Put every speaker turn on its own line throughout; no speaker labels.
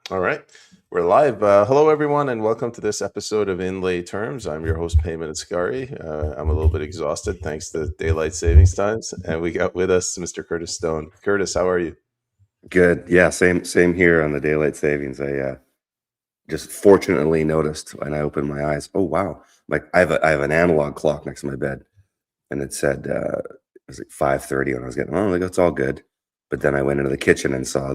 All right, we're live. Hello, everyone, and welcome to this episode of In Lay Terms. I'm your host, Peyman Askari. I'm a little bit exhausted thanks to daylight savings times, and we got with us Mr. Curtis Stone. Curtis, how are you?
Good. Yeah, same here on the daylight savings. I just fortunately noticed when I opened my eyes. Oh wow! Like I have an analog clock next to my bed, and it said it was like 5:30 when I was getting. Oh, like that's all good. But then I went into the kitchen and saw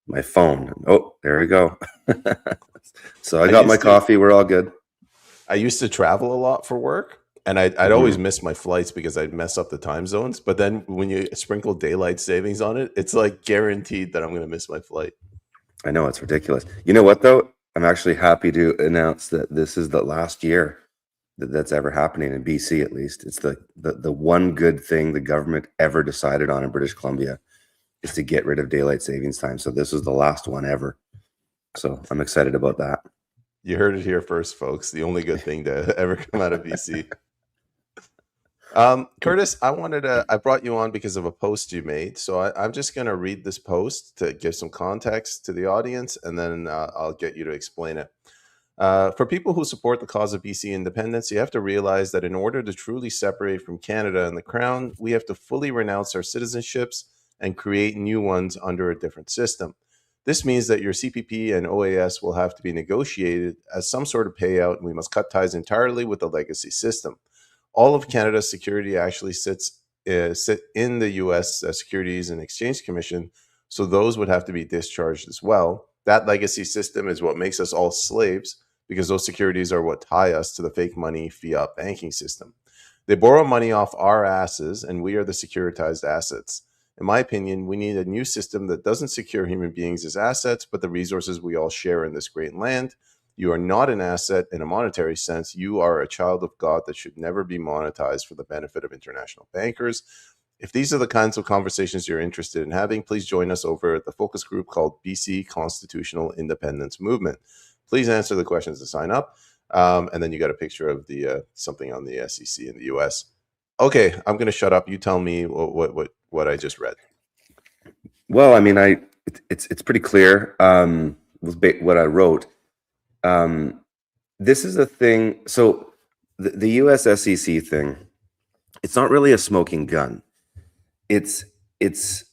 my phone. Oh, there we go. So I
I
got my
used to
coffee. We're all good.
I used to travel a lot for work, and I'd always
Mhm.
miss my flights because I'd mess up the time zones. But then when you sprinkle daylight savings on it, it's like guaranteed that I'm going to miss my flight.
I know it's ridiculous. You know what though? I'm actually happy to announce that this is the last year that's ever happening in BC. At least it's the one good thing the government ever decided on in British Columbia is to get rid of daylight savings time. So this is the last one ever. So I'm excited about that.
You heard it here first, folks. The only good thing to ever come out of BC. Curtis, I brought you on because of a post you made. So I'm just going to read this post to give some context to the audience, and then I'll get you to explain it. For people who support the cause of BC independence, you have to realize that in order to truly separate from Canada and the Crown, we have to fully renounce our citizenships and create new ones under a different system. This means that your CPP and OAS will have to be negotiated as some sort of payout, and we must cut ties entirely with the legacy system. All of Canada's security actually sit in the U.S. Securities and Exchange Commission, so those would have to be discharged as well. That legacy system is what makes us all slaves because those securities are what tie us to the fake money fiat banking system. They borrow money off our asses, and we are the securitized assets. In my opinion, we need a new system that doesn't secure human beings as assets, but the resources we all share in this great land. You are not an asset in a monetary sense. You are a child of God that should never be monetized for the benefit of international bankers. If these are the kinds of conversations you're interested in having, please join us over at the focus group called BC Constitutional Independence Movement. Please answer the questions to sign up. And then you got a picture of the something on the SEC in the US. Okay, I'm going to shut up. You tell me what I just read.
Well, I mean, it's pretty clear what I wrote. This is a thing. So the US SEC thing, it's not really a smoking gun. It's it's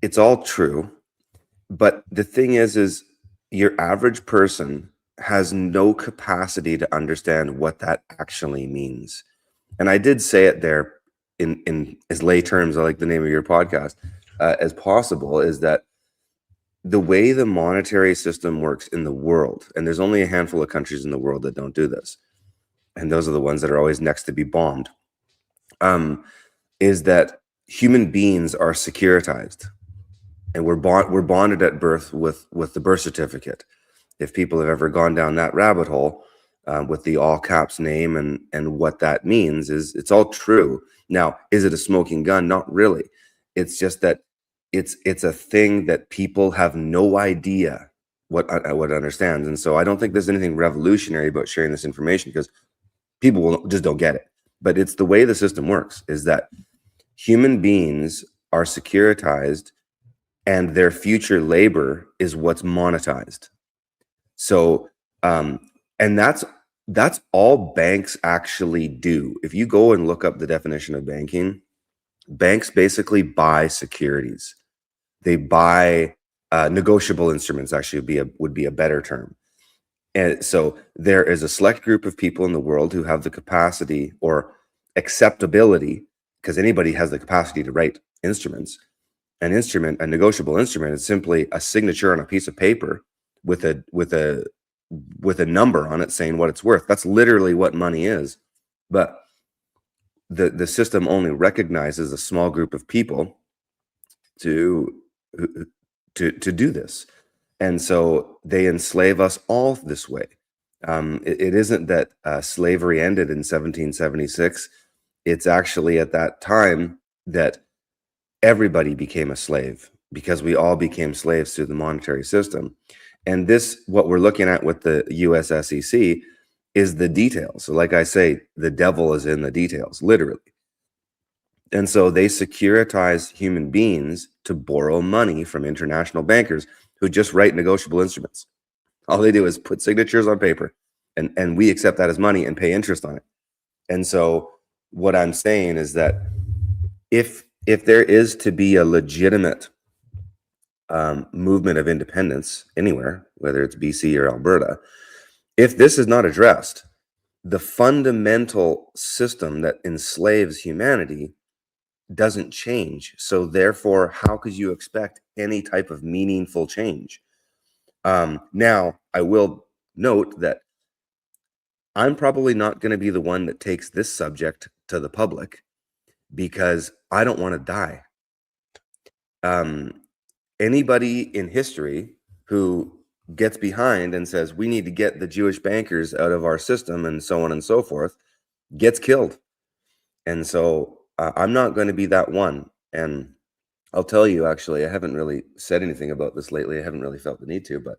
it's all true, but the thing is your average person has no capacity to understand what that actually means. And I did say it there in as lay terms, I like the name of your podcast, as possible, is that the way the monetary system works in the world, and there's only a handful of countries in the world that don't do this, and those are the ones that are always next to be bombed, is that human beings are securitized, and we're bonded at birth with the birth certificate. If people have ever gone down that rabbit hole with the all caps name and what that means, is it's all true. Now, is it a smoking gun? Not really. It's just that it's a thing that people have no idea what understands, and so I don't think there's anything revolutionary about sharing this information because people will just don't get it. But it's the way the system works: is that human beings are securitized, and their future labor is what's monetized. So, and that's all banks actually do. If you go and look up the definition of banking, banks basically buy securities. They buy negotiable instruments. Actually, would be a better term. And so there is a select group of people in the world who have the capacity or acceptability, because anybody has the capacity to write instruments. A negotiable instrument, is simply a signature on a piece of paper with a number on it saying what it's worth. That's literally what money is. But the system only recognizes a small group of people to to do this, and so they enslave us all this way. It isn't that slavery ended in 1776. It's actually at that time that everybody became a slave, because we all became slaves through the monetary system. And this, what we're looking at with the US SEC, is the details. So like I say, the devil is in the details, literally. And so they securitize human beings to borrow money from international bankers. who just write negotiable instruments. All they do is put signatures on paper, and we accept that as money and pay interest on it. And so what I'm saying is that if there is to be a legitimate movement of independence anywhere, whether it's BC or Alberta, if this is not addressed, the fundamental system that enslaves humanity doesn't change. So therefore, how could you expect any type of meaningful change? Now, I will note that I'm probably not going to be the one that takes this subject to the public because I don't want to die. Anybody in history who gets behind and says we need to get the Jewish bankers out of our system and so on and so forth gets killed. And so I'm not going to be that one. And I'll tell you, actually, I haven't really said anything about this lately. I haven't really felt the need to, but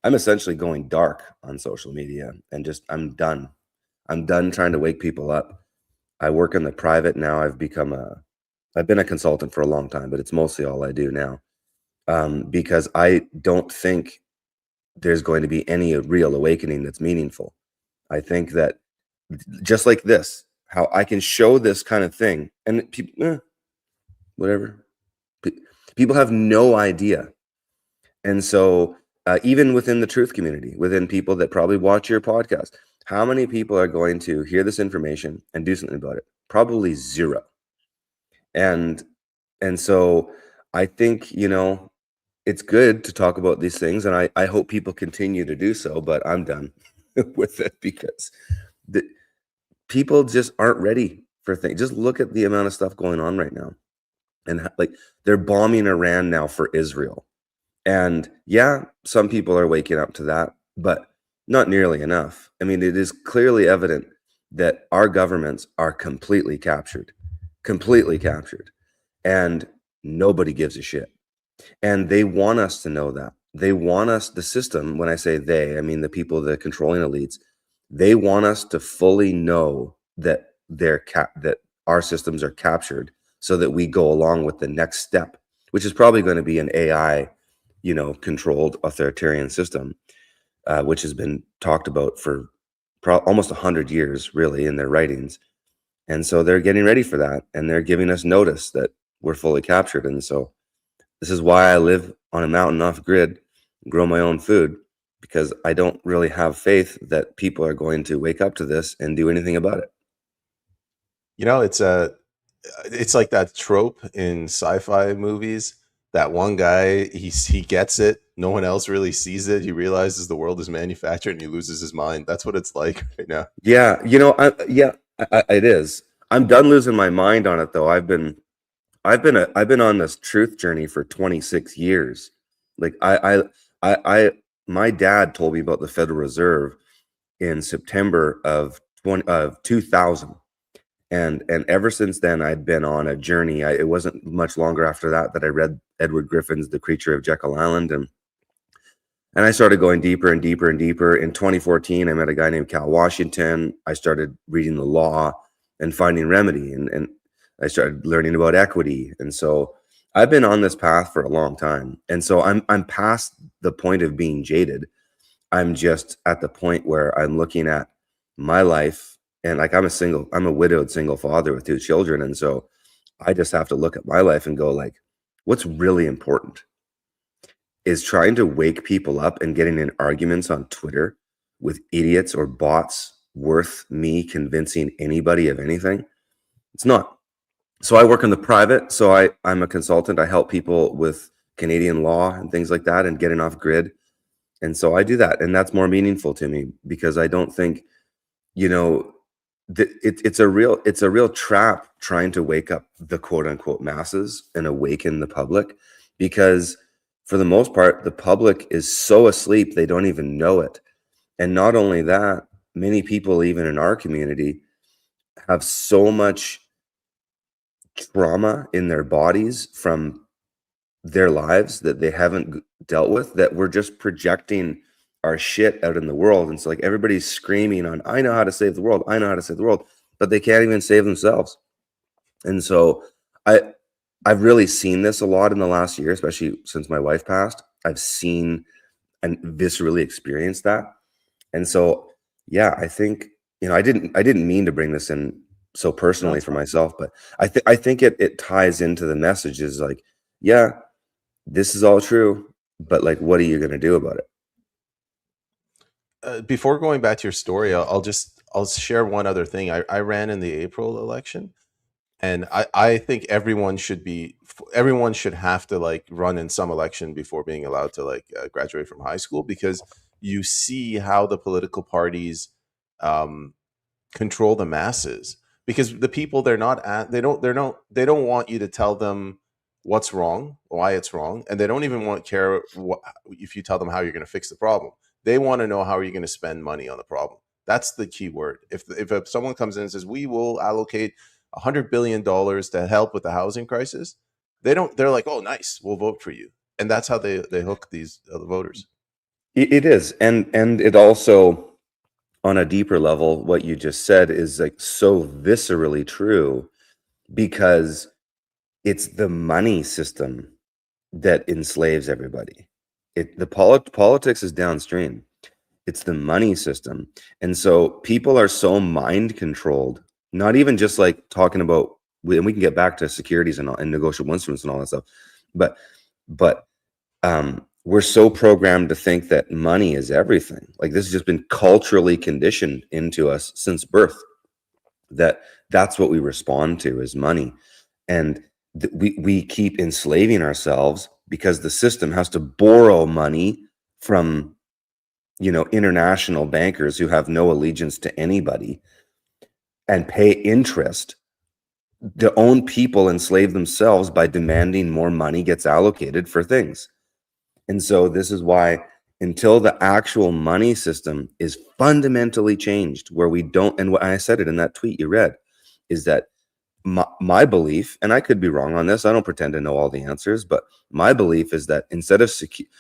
I'm essentially going dark on social media and just I'm done. I'm done trying to wake people up. I work in the private now. I've been a consultant for a long time, but it's mostly all I do now. Because I don't think there's going to be any real awakening that's meaningful. I think that just like this, how I can show this kind of thing and people, whatever. People have no idea. And so even within the truth community, within people that probably watch your podcast, how many people are going to hear this information and do something about it? Probably zero. And so I think, it's good to talk about these things, and I hope people continue to do so, but I'm done with it because people just aren't ready for things. Just look at the amount of stuff going on right now. And like they're bombing Iran now for Israel. And yeah, some people are waking up to that, but not nearly enough. I mean, it is clearly evident that our governments are completely captured, and nobody gives a shit. And they want us to know that. They want us, the system, when I say they, I mean the people, the controlling elites, they want us to fully know that that our systems are captured so that we go along with the next step, which is probably going to be an AI, controlled authoritarian system, which has been talked about for almost 100 years, really, in their writings. And so they're getting ready for that, and they're giving us notice that we're fully captured. And so this is why I live on a mountain off grid, grow my own food, because I don't really have faith that people are going to wake up to this and do anything about it.
It's like that trope in sci-fi movies. That one guy, he gets it. No one else really sees it. He realizes the world is manufactured and he loses his mind. That's what it's like right now.
Yeah, it is. I'm done losing my mind on it though. I've been on this truth journey for 26 years. Like my dad told me about the Federal Reserve in September of 2000. And ever since then, I'd been on a journey. It wasn't much longer after that I read Edward Griffin's The Creature of Jekyll Island. And I started going deeper and deeper and deeper. In 2014, I met a guy named Cal Washington. I started reading the law and finding remedy. And I started learning about equity. And so I've been on this path for a long time. And so I'm past the point of being jaded. I'm just at the point where I'm looking at my life. And like I'm a widowed single father with 2 children. And so I just have to look at my life and go like, what's really important is trying to wake people up and getting in arguments on Twitter with idiots or bots worth me convincing anybody of anything. It's not. So I work in the private. So I'm a consultant. I help people with Canadian law and things like that and getting off grid. And so I do that. And that's more meaningful to me because I don't think, it's a real trap trying to wake up the quote unquote masses and awaken the public, because for the most part, the public is so asleep, they don't even know it. And not only that, many people, even in our community, have so much trauma in their bodies from their lives that they haven't dealt with, that we're just projecting our shit out in the world. And so like everybody's screaming on, I know how to save the world. I know how to save the world, but they can't even save themselves. And so I've really seen this a lot in the last year, especially since my wife passed. I've seen and viscerally experienced that. And so, yeah, I think, I didn't mean to bring this in so personally
That's
for
fine.
myself, but I think it ties into the messages like, yeah, this is all true, but like, what are you going to do about it?
Before going back to your story, I'll share one other thing. I ran in the April election, and I think everyone should have to like run in some election before being allowed to like graduate from high school, because you see how the political parties um, control the masses, because the people they're not at they don't want you to tell them what's wrong, why it's wrong, and they don't even want to care if you tell them how you're going to fix the problem. They want to know how are you going to spend money on the problem. That's the key word. If someone comes in and says we will allocate $100 billion to help with the housing crisis, they're like, oh nice, we'll vote for you. And that's how they hook these other voters.
It is, and it also, on a deeper level, what you just said is like so viscerally true, because it's the money system that enslaves everybody. Politics is downstream. It's the money system. And so people are so mind controlled, not even just like talking about, and we can get back to securities and negotiable instruments and all that stuff, but but we're so programmed to think that money is everything. Like, this has just been culturally conditioned into us since birth, that that's what we respond to is money. And we keep enslaving ourselves because the system has to borrow money from international bankers who have no allegiance to anybody and pay interest. The own people enslave themselves by demanding more money gets allocated for things. And so this is why, until the actual money system is fundamentally changed, where we don't, and what I said it in that tweet you read, is that my belief, and I could be wrong on this, I don't pretend to know all the answers, but my belief is that instead of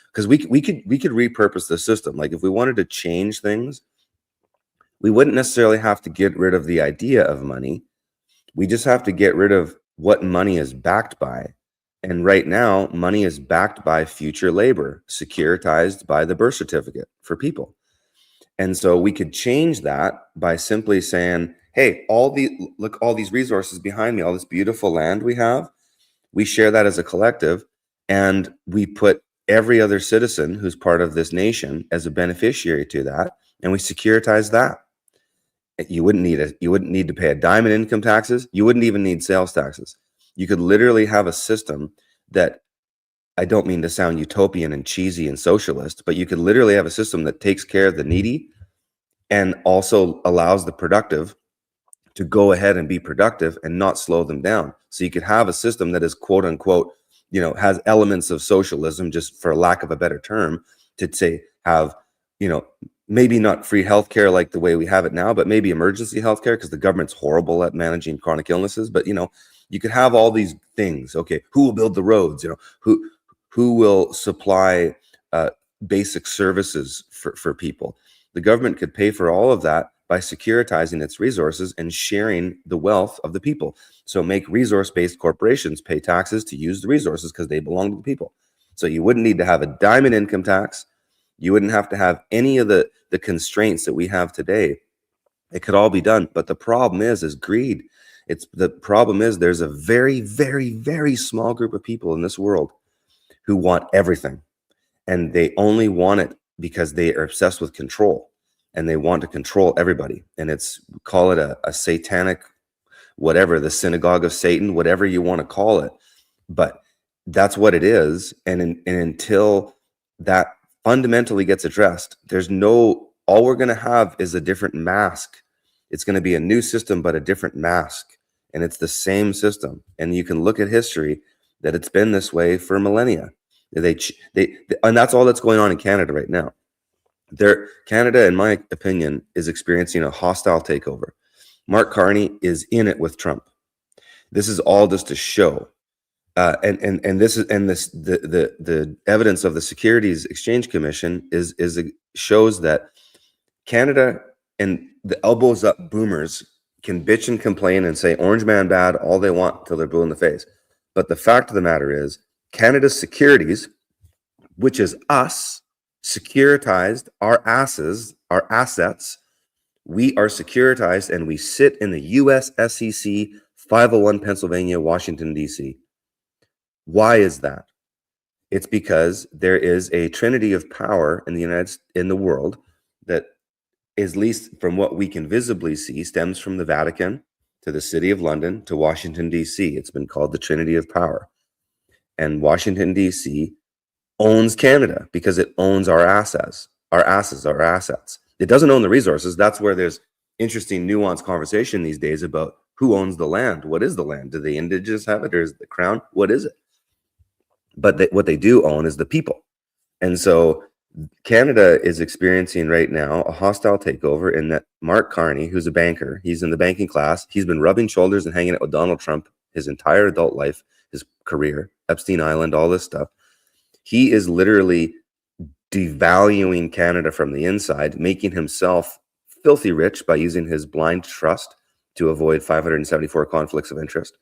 because we could repurpose the system. Like, if we wanted to change things, we wouldn't necessarily have to get rid of the idea of money. We just have to get rid of what money is backed by. And right now, money is backed by future labor, securitized by the birth certificate for people. And so we could change that by simply saying, hey, all these resources behind me, all this beautiful land we have, we share that as a collective, and we put every other citizen who's part of this nation as a beneficiary to that, and we securitize that. You wouldn't need to pay a dime in income taxes. You wouldn't even need sales taxes. You could literally have a system that, I don't mean to sound utopian and cheesy and socialist, but you could literally have a system that takes care of the needy and also allows the productive to go ahead and be productive and not slow them down. So you could have a system that is, quote unquote, has elements of socialism, just for lack of a better term, to say have, maybe not free healthcare like the way we have it now, but maybe emergency healthcare, because the government's horrible at managing chronic illnesses. But you could have all these things. Okay, who will build the roads? Who will supply basic services for people? The government could pay for all of that by securitizing its resources and sharing the wealth of the people. So make resource-based corporations pay taxes to use the resources because they belong to the people. So you wouldn't need to have a dime in income tax. You wouldn't have to have any of the constraints that we have today. It could all be done. But the problem is greed. The problem is there's a very, very, very small group of people in this world who want everything. And they only want it because they are obsessed with control, and they want to control everybody. And call it a satanic, whatever, the synagogue of Satan, whatever you want to call it. But that's what it is. And until that fundamentally gets addressed, all we're going to have is a different mask. It's going to be a new system, but a different mask. And it's the same system. And you can look at history that it's been this way for millennia. And that's all that's going on in Canada right now. Canada, in my opinion, is experiencing a hostile takeover. Mark Carney is in it with Trump. This is all just a show. The evidence of the Securities Exchange Commission shows that Canada and the elbows up boomers can bitch and complain and say orange man bad all they want till they're blue in the face. But the fact of the matter is, Canada's securities, which is us, securitized our assets. We are securitized and we sit in the US SEC 501 Pennsylvania, Washington, D.C. Why is that? It's because there is a trinity of power in the world that, at least from what we can visibly see, stems from the Vatican to the City of London to Washington, D.C. It's been called the Trinity of Power. And Washington, D.C. owns Canada because it owns our assets. It doesn't own the resources. That's where there's interesting, nuanced conversation these days about who owns the land. What is the land? Do the indigenous have it, or is it the crown? What is it? But what they do own is the people. And so Canada is experiencing right now a hostile takeover in that Mark Carney, who's a banker, he's in the banking class. He's been rubbing shoulders and hanging out with Donald Trump his entire adult life, his career, Epstein Island, all this stuff. He is literally devaluing Canada from the inside, making himself filthy rich by using his blind trust to avoid 574 conflicts of interest.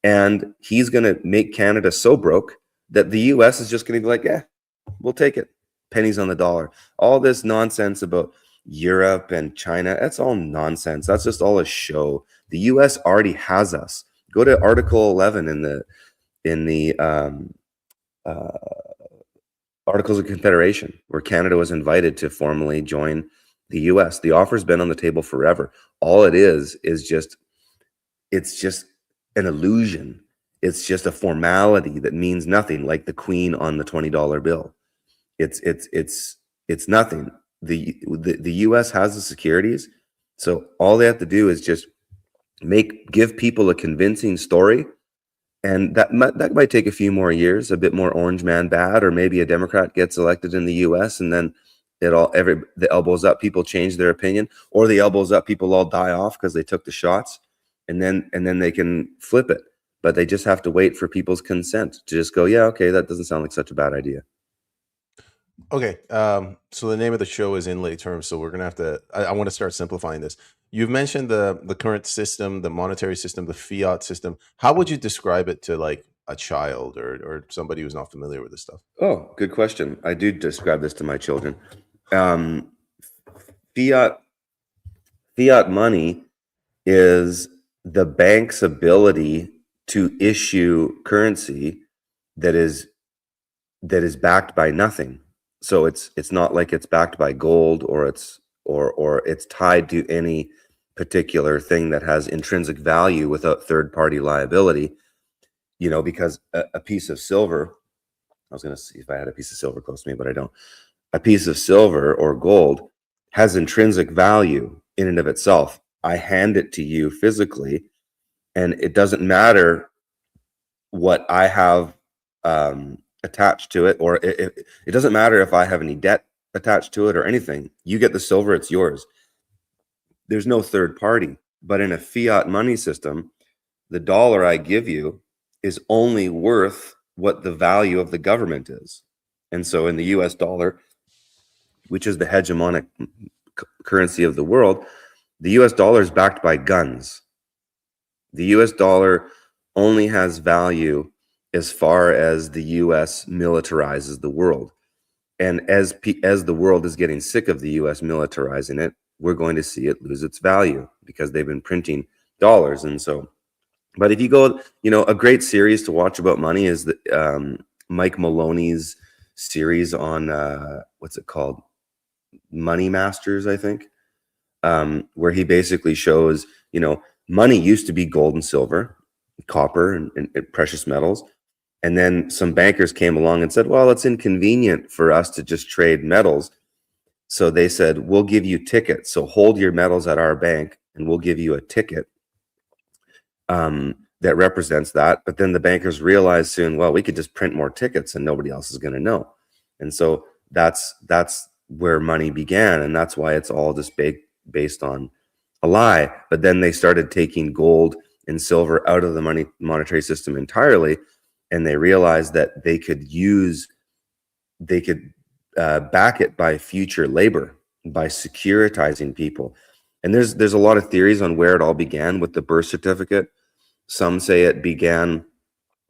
And he's going to make Canada so broke that the US is just going to be like, yeah, we'll take it. Pennies on the dollar. All this nonsense about Europe and China, that's all nonsense. That's just all a show. The US already has us. Go to Article 11 in the Articles of Confederation, where Canada was invited to formally join the US. The offer's been on the table forever. All it is just, it's just an illusion. It's just a formality that means nothing, like the Queen on the $20 bill. It's nothing. The US has the securities, so all they have to do is just give people a convincing story, and that might take a few more years, a bit more orange man bad, or maybe a Democrat gets elected in the US and then the elbows up people change their opinion, or the elbows up people all die off because they took the shots, and then they can flip it. But they just have to wait for people's consent to just go, yeah, okay, that doesn't sound like such a bad idea.
Okay, so the name of the show is In Lay Terms, so we're gonna have to. I want to start simplifying this. You've mentioned the current system, the monetary system, the fiat system. How would you describe it to like a child or somebody who's not familiar with this stuff?
Oh, good question. I do describe this to my children. Fiat money is the bank's ability to issue currency that is backed by nothing. So it's not like it's backed by gold, or it's tied to any particular thing that has intrinsic value without third-party liability. You know, because a piece of silver, I was going to see if I had a piece of silver close to me, but I don't. A piece of silver or gold has intrinsic value in and of itself. I hand it to you physically, and it doesn't matter what I have attached to it, or it doesn't matter if I have any debt attached to it or anything. You get the silver, it's yours. There's no third party. But in a fiat money system, the dollar I give you is only worth what the value of the government is. And so in the US dollar, which is the hegemonic currency of the world, the US dollar is backed by guns. The US dollar only has value as far as the US militarizes the world. And as the world is getting sick of the US militarizing it, we're going to see it lose its value because they've been printing dollars. And so, but if you go, you know, a great series to watch about money is the Mike Maloney's series on what's it called? Money Masters, I think, where he basically shows, you know, money used to be gold and silver, copper and precious metals. And then some bankers came along and said, well, it's inconvenient for us to just trade metals. So they said, we'll give you tickets. So hold your metals at our bank and we'll give you a ticket that represents that. But then the bankers realized soon, well, we could just print more tickets and nobody else is going to know. And so that's where money began. And that's why it's all just based on a lie. But then they started taking gold and silver out of the monetary system entirely. And they realized that they could back it by future labor, by securitizing people. And there's a lot of theories on where it all began with the birth certificate. Some say it began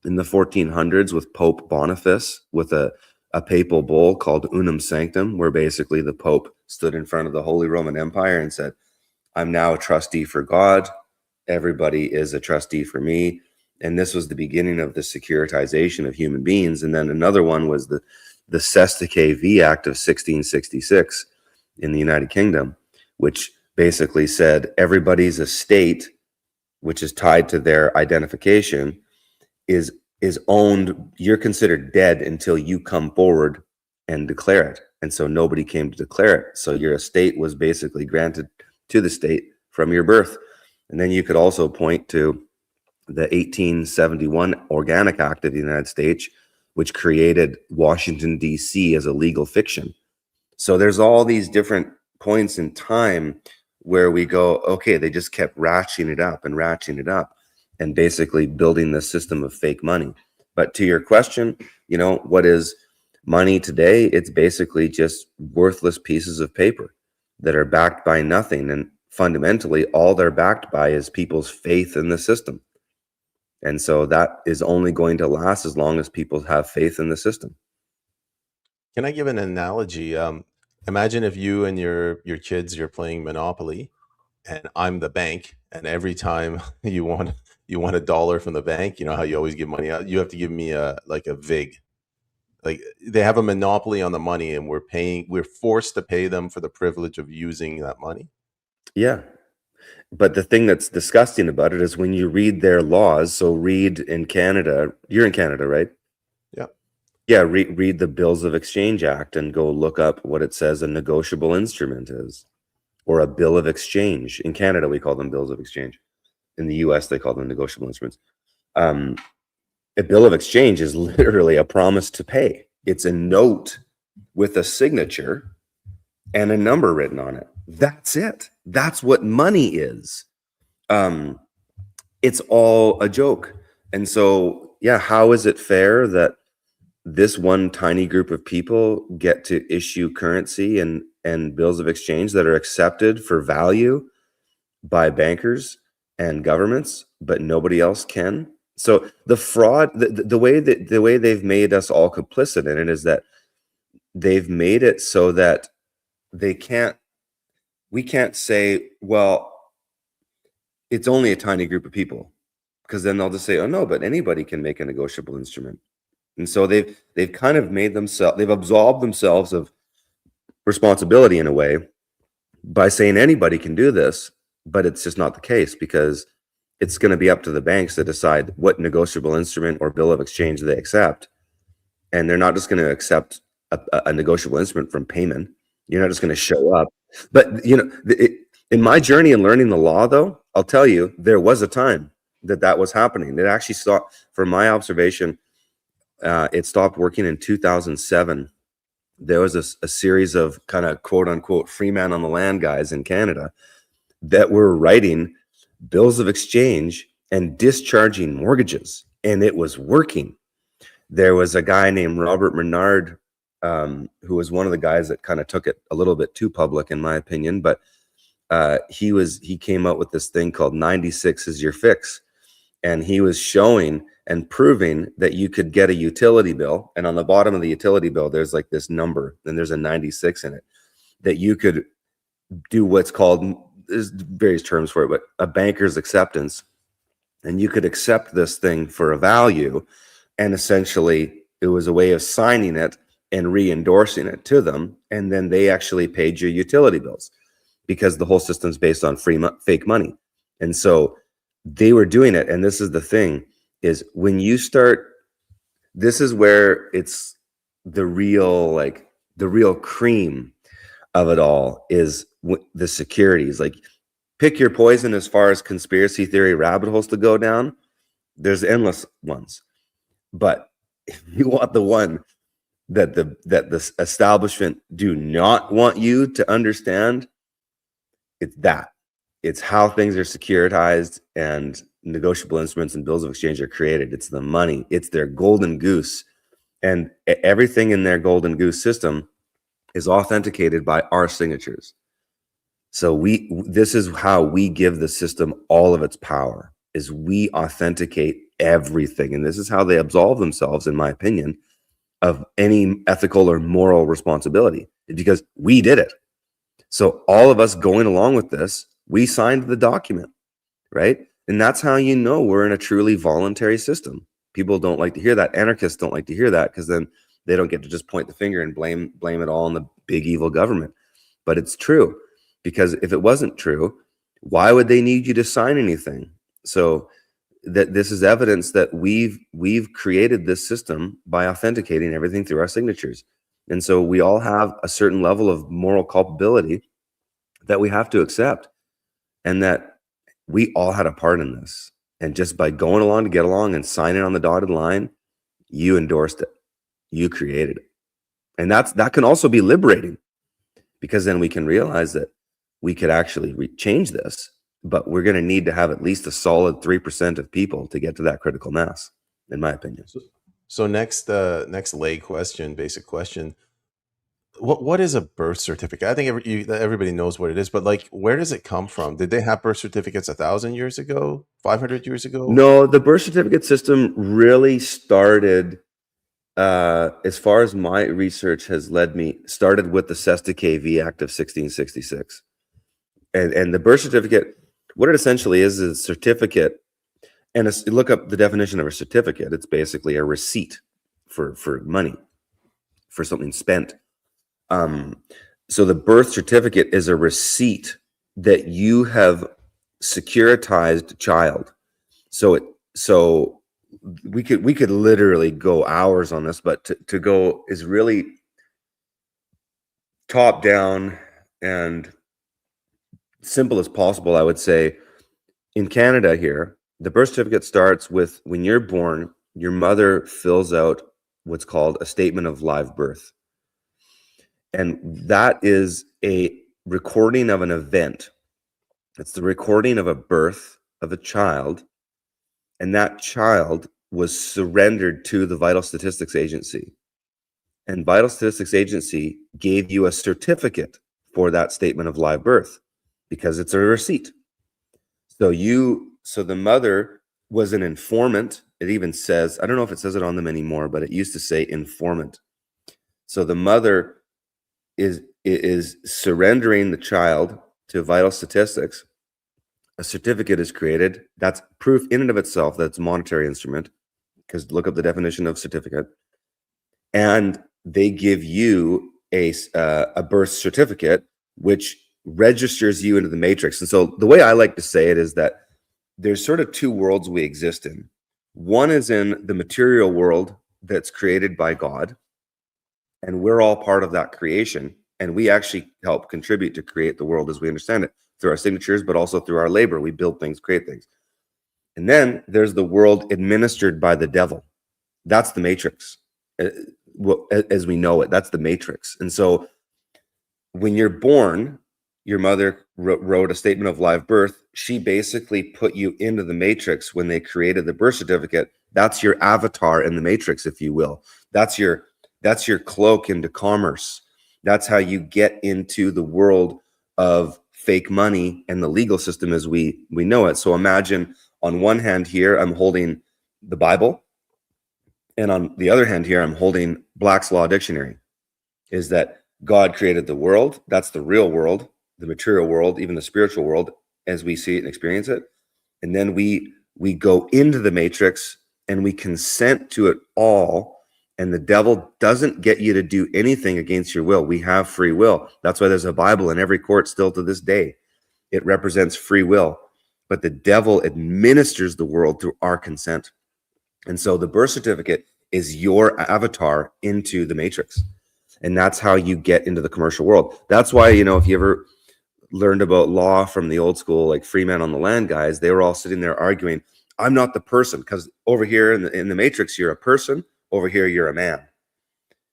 in the 1400s with Pope Boniface with a a papal bull called Unum Sanctum, where basically the Pope stood in front of the Holy Roman Empire and said, I'm now a trustee for God. Everybody is a trustee for me. And this was the beginning of the securitization of human beings. And then another one was the Cestui V Act of 1666 in the United Kingdom, which basically said everybody's estate, which is tied to their identification, is owned. You're considered dead until you come forward and declare it. And so nobody came to declare it. So your estate was basically granted to the state from your birth. And then you could also point to the 1871 Organic Act of the United States, which created Washington, D.C. as a legal fiction. So there's all these different points in time where we go, okay, they just kept ratcheting it up and basically building the system of fake money. But to your question, what is money today? It's basically just worthless pieces of paper that are backed by nothing. And fundamentally, all they're backed by is people's faith in the system. And so that is only going to last as long as people have faith in the system.
Can I give an analogy? Imagine if you and your kids, you're playing Monopoly, and I'm the bank, and every time you want $1 from the bank, you know how you always give money out, you have to give me a vig. Like, they have a monopoly on the money, and we're forced to pay them for the privilege of using that money.
Yeah. But the thing that's disgusting about it is when you read their laws. So read in Canada, you're in Canada, right?
Yeah.
Yeah. Read the Bills of Exchange Act and go look up what it says a negotiable instrument is, or a bill of exchange. In Canada, we call them bills of exchange. In the US, they call them negotiable instruments. A bill of exchange is literally a promise to pay. It's a note with a signature and a number written on it. That's it. That's what money is. It's all a joke. And so, yeah, how is it fair that this one tiny group of people get to issue currency and bills of exchange that are accepted for value by bankers and governments, but nobody else can? So the fraud, the way they've made us all complicit in it is that they've made it so that we can't say, well, it's only a tiny group of people, because then they'll just say, oh no, but anybody can make a negotiable instrument. And so they've kind of they've absolved themselves of responsibility in a way by saying anybody can do this, but it's just not the case, because it's going to be up to the banks to decide what negotiable instrument or bill of exchange they accept. And they're not just going to accept a negotiable instrument from Peyman. You're not just going to show up. But, in my journey in learning the law, though, I'll tell you, there was a time that was happening. It actually stopped, from my observation, it stopped working in 2007. There was a series of kind of quote unquote free man on the land guys in Canada that were writing bills of exchange and discharging mortgages, and it was working. There was a guy named Robert Menard, who was one of the guys that kind of took it a little bit too public, in my opinion, but he came out with this thing called 96 is your fix. And he was showing and proving that you could get a utility bill, and on the bottom of the utility bill, there's like this number, and there's a 96 in it, that you could do what's called, there's various terms for it, but a banker's acceptance. And you could accept this thing for a value, and essentially it was a way of signing it and re-endorsing it to them. And then they actually paid your utility bills, because the whole system's based on fake money. And so they were doing it. And this is the thing, is when you start, this is where it's the real cream of it all, is the securities. Like, pick your poison as far as conspiracy theory rabbit holes to go down. There's endless ones. But if you want the one that the establishment do not want you to understand, it's how things are securitized and negotiable instruments and bills of exchange are created. It's the money. It's their golden goose. And everything in their golden goose system is authenticated by our signatures. So this is how we give the system all of its power, is we authenticate everything. And this is how they absolve themselves, in my opinion, of any ethical or moral responsibility, because we did it. So all of us going along with this, we signed the document, right? And that's how you know we're in a truly voluntary system. People don't like to hear that. Anarchists don't like to hear that, because then they don't get to just point the finger and blame it all on the big evil government. But it's true, because if it wasn't true, why would they need you to sign anything? So that this is evidence that we've created this system by authenticating everything through our signatures. And so we all have a certain level of moral culpability that we have to accept, and that we all had a part in this. And just by going along to get along and signing on the dotted line, you endorsed it, you created it. And that can also be liberating, because then we can realize that we could actually change this, but we're going to need to have at least a solid 3% of people to get to that critical mass, in my opinion.
So next lay question, basic question. What is a birth certificate? I think everybody knows what it is, but like, where does it come from? Did they have birth certificates 1,000 years ago, 500 years ago?
No, the birth certificate system really started, as far as my research has led me, started with the Cestui Que Vie Act of 1666. And the birth certificate, what it essentially is a certificate. And look up the definition of a certificate. It's basically a receipt for money, for something spent. So the birth certificate is a receipt that you have securitized a child. So we could literally go hours on this, but to go is really top down and simple as possible. I would say in Canada here, the birth certificate starts with when you're born, your mother fills out what's called a statement of live birth. And that is a recording of an event. It's the recording of a birth of a child. And that child was surrendered to the Vital Statistics Agency. And Vital Statistics Agency gave you a certificate for that statement of live birth, because it's a receipt. So the mother was an informant. It even says, I don't know if it says it on them anymore, but it used to say informant. So the mother is surrendering the child to Vital Statistics. A certificate is created. That's proof in and of itself that it's a monetary instrument, because look up the definition of certificate. And they give you a birth certificate, which registers you into the matrix. And so the way I like to say it is that there's sort of two worlds we exist in. One is in the material world that's created by God, and we're all part of that creation. And we actually help contribute to create the world as we understand it through our signatures, but also through our labor. We build things, create things. And then there's the world administered by the devil. That's the matrix. As we know it, that's the matrix. And so when you're born, your mother wrote a statement of live birth. She basically put you into the matrix when they created the birth certificate. That's your avatar in the matrix, if you will. That's your cloak into commerce. That's how you get into the world of fake money and the legal system as we know it. So imagine, on one hand here, I'm holding the Bible, and on the other hand here, I'm holding Black's Law Dictionary. Is that God created the world? That's the real world, the material world, even the spiritual world as we see it and experience it. And then we go into the matrix and we consent to it all. And the devil doesn't get you to do anything against your will. We have free will. That's why there's a Bible in every court still to this day. It represents free will. But the devil administers the world through our consent. And so the birth certificate is your avatar into the matrix. And that's how you get into the commercial world. That's why, if you ever learned about law from the old school, like free men on the land guys, they were all sitting there arguing, I'm not the person, because over here in the matrix, you're a person. Over here, you're a man.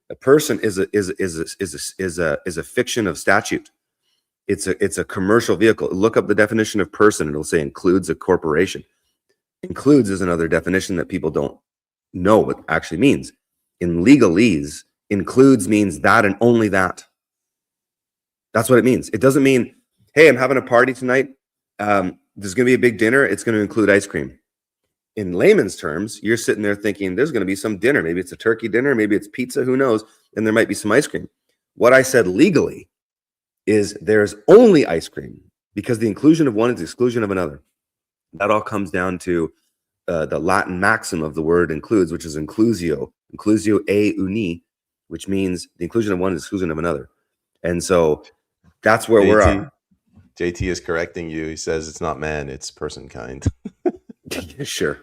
A person is a fiction of statute. It's a commercial vehicle. Look up the definition of person. It'll say includes a corporation. Includes is another definition that people don't know what it actually means. In legalese, includes means that and only that. That's what it means. It doesn't mean, hey, I'm having a party tonight. There's going to be a big dinner. It's going to include ice cream. in layman's terms, you're sitting there thinking there's going to be some dinner. Maybe it's a turkey dinner, maybe it's pizza, who knows? And there might be some ice cream. What I said legally is there's only ice cream because the inclusion of one is the exclusion of another. That all comes down to the Latin maxim of the word includes, which is inclusio e uni, which means the inclusion of one is the exclusion of another. And so that's where we're at.
JT is correcting you. He says it's not man, it's person kind.
Sure.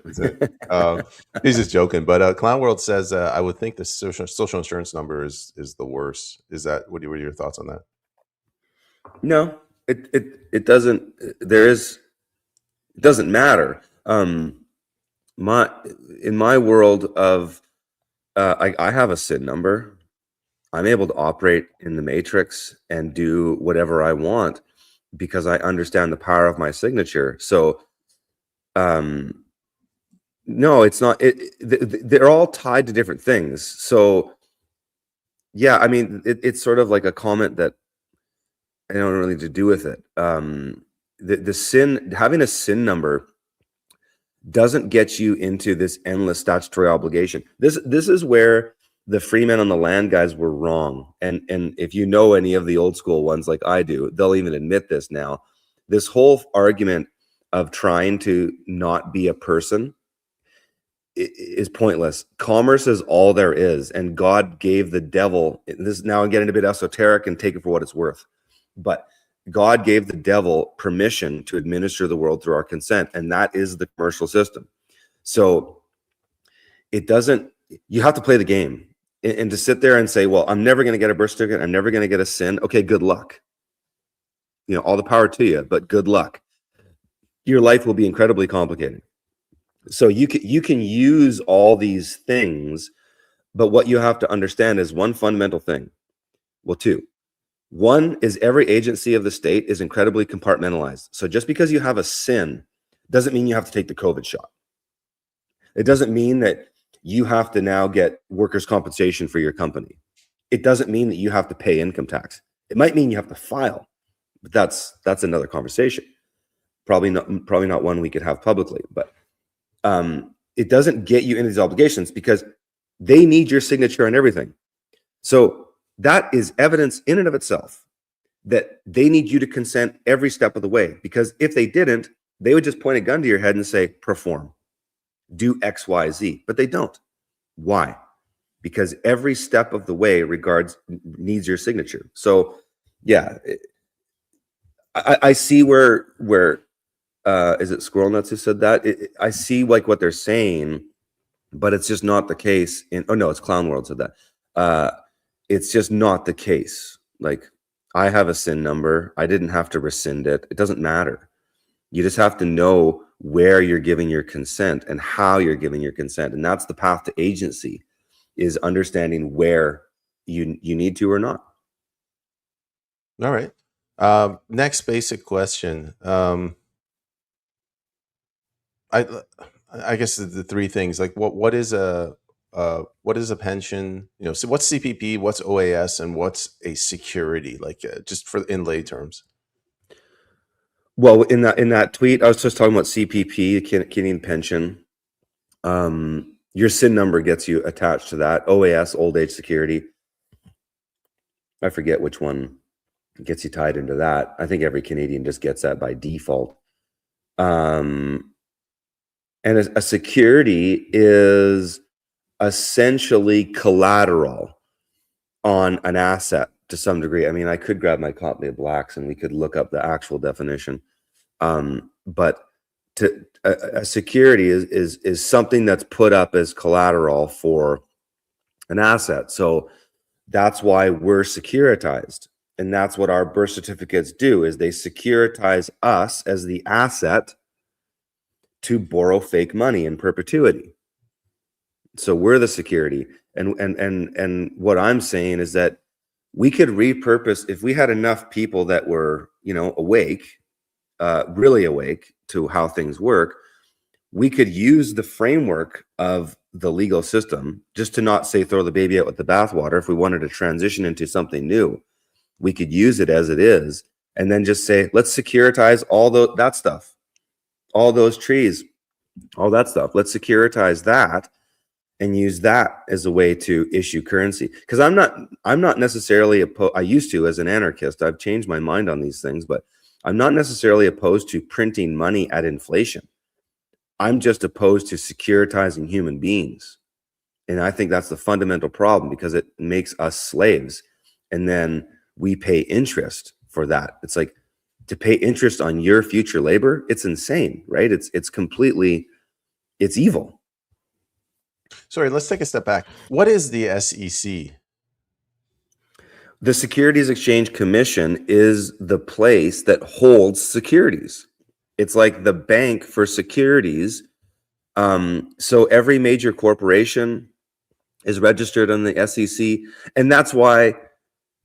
He's just joking. But Clown World says, I would think the social insurance number is the worst. Is that, what are your thoughts on that?
No, it doesn't. It doesn't matter. In my world of, I have a SIN number. I'm able to operate in the matrix and do whatever I want because I understand the power of my signature. So, no, it's not. They're all tied to different things. So, yeah, I mean, it's sort of like a comment that I don't really need to do with it. The SIN, having a SIN number doesn't get you into this endless statutory obligation. This is where the free men on the land guys were wrong. And if you know any of the old school ones like I do, they'll even admit this now. This whole argument of trying to not be a person is pointless. Commerce is all there is. And God gave the devil, this now I'm getting a bit esoteric and take it for what it's worth. But God gave the devil permission to administer the world through our consent, and that is the commercial system. So it doesn't, you have to play the game. And to sit there and say, well, I'm never going to get a birth certificate, I'm never going to get a SIN. Okay, good luck. You know, all the power to you, but good luck. Your life will be incredibly complicated. So you can use all these things, but what you have to understand is one fundamental thing. Well, two. One is every agency of the state is incredibly compartmentalized. So just because you have a SIN doesn't mean you have to take the COVID shot. It doesn't mean that you have to now get workers' compensation for your company. It doesn't mean that you have to pay income tax. It might mean you have to file, but that's another conversation. Probably not one we could have publicly, but it doesn't get you into these obligations because they need your signature on everything. So that is evidence in and of itself that they need you to consent every step of the way, because if they didn't, they would just point a gun to your head and say, perform, do X, Y, Z, but they don't. Why? Because every step of the way needs your signature. So yeah, I see where is it Squirrel Nuts who said that? I see like what they're saying, but it's just not the case it's Clown World said that. It's just not the case. Like, I have a SIN number. I didn't have to rescind it. It doesn't matter. You just have to know where you're giving your consent and how you're giving your consent. And that's the path to agency, is understanding where you need to or not.
All right. Next basic question. I guess the three things, like what is a pension? You know, so what's CPP, what's OAS, and what's a security? Like just for in lay terms.
Well, in that tweet, I was just talking about CPP, Canadian pension. Your SIN number gets you attached to that. OAS, old age security. I forget which one gets you tied into that. I think every Canadian just gets that by default. And a security is essentially collateral on an asset to some degree. I mean, I could grab my copy of Blacks and we could look up the actual definition. But a security is something that's put up as collateral for an asset. So that's why we're securitized. And that's what our birth certificates do, is they securitize us as the asset to borrow fake money in perpetuity. So we're the security. And what I'm saying is that we could repurpose, if we had enough people that were, awake, really awake to how things work, we could use the framework of the legal system, just to not say throw the baby out with the bathwater. If we wanted to transition into something new, we could use it as it is, and then just say, let's securitize all that stuff, all those trees. all that stuff. Let's securitize that and use that as a way to issue currency. Because I'm not necessarily opposed. I used to as an anarchist. I've changed my mind on these things, but I'm not necessarily opposed to printing money at inflation. I'm just opposed to securitizing human beings. And I think that's the fundamental problem, because it makes us slaves. And then we pay interest for that. It's like, to pay interest on your future labor, it's insane, right? It's completely, it's evil.
Sorry, let's take a step back. What is the SEC?
The Securities Exchange Commission is the place that holds securities. It's like the bank for securities. So every major corporation is registered on the SEC, and that's why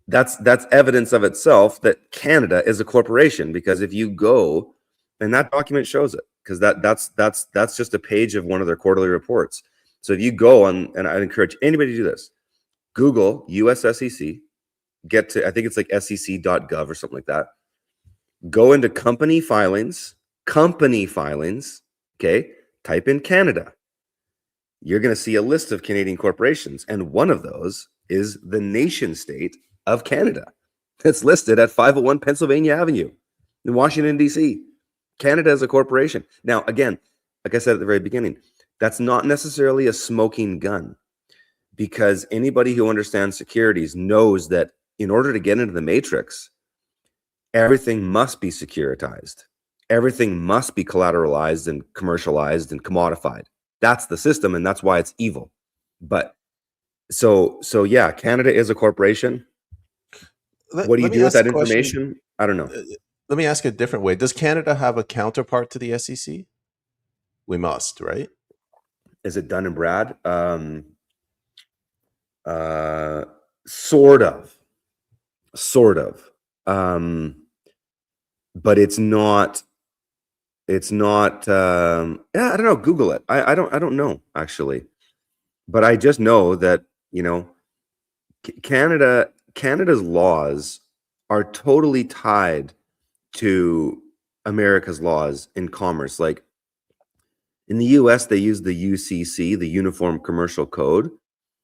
that's evidence of itself that Canada is a corporation. Because if you go, and that document shows it, because that's just a page of one of their quarterly reports. So if you go on, and I'd encourage anybody to do this, Google US SEC, get to, I think it's like sec.gov or something like that. Go into company filings, okay? Type in Canada. You're going to see a list of Canadian corporations, and one of those is the nation state of Canada. It's listed at 501 Pennsylvania Avenue in Washington, D.C. Canada is a corporation. Now, again, like I said at the very beginning, that's not necessarily a smoking gun, because anybody who understands securities knows that in order to get into the matrix, everything must be securitized. Everything must be collateralized and commercialized and commodified. That's the system, and that's why it's evil. But so yeah, Canada is a corporation. What do you do with that information? I don't know.
Let me ask a different way. Does Canada have a counterpart to the SEC? We must, right?
Is it Dun and Brad? Sort of. But it's not. Yeah, I don't know. Google it. I don't know, actually, but I just know that, Canada's laws are totally tied to America's laws in commerce. Like in the US, they use the UCC, the Uniform Commercial Code,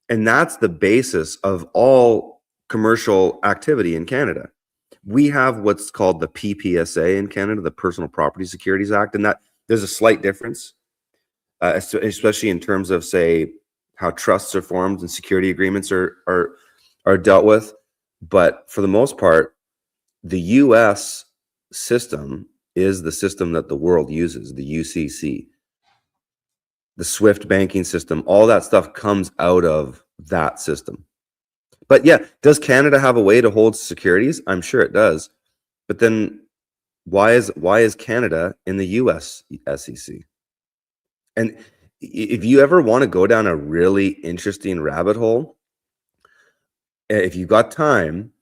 and that's the basis of all commercial activity in Canada. We have what's called the PPSA in Canada, the Personal Property Securities Act, and that there's a slight difference, especially in terms of, say, how trusts are formed and security agreements are dealt with. But for the most part, the U.S. system is the system that the world uses, the UCC, the SWIFT banking system. All that stuff comes out of that system. But yeah, does Canada have a way to hold securities? I'm sure it does. But then why is Canada in the US SEC? And if you ever want to go down a really interesting rabbit hole, if you've got time,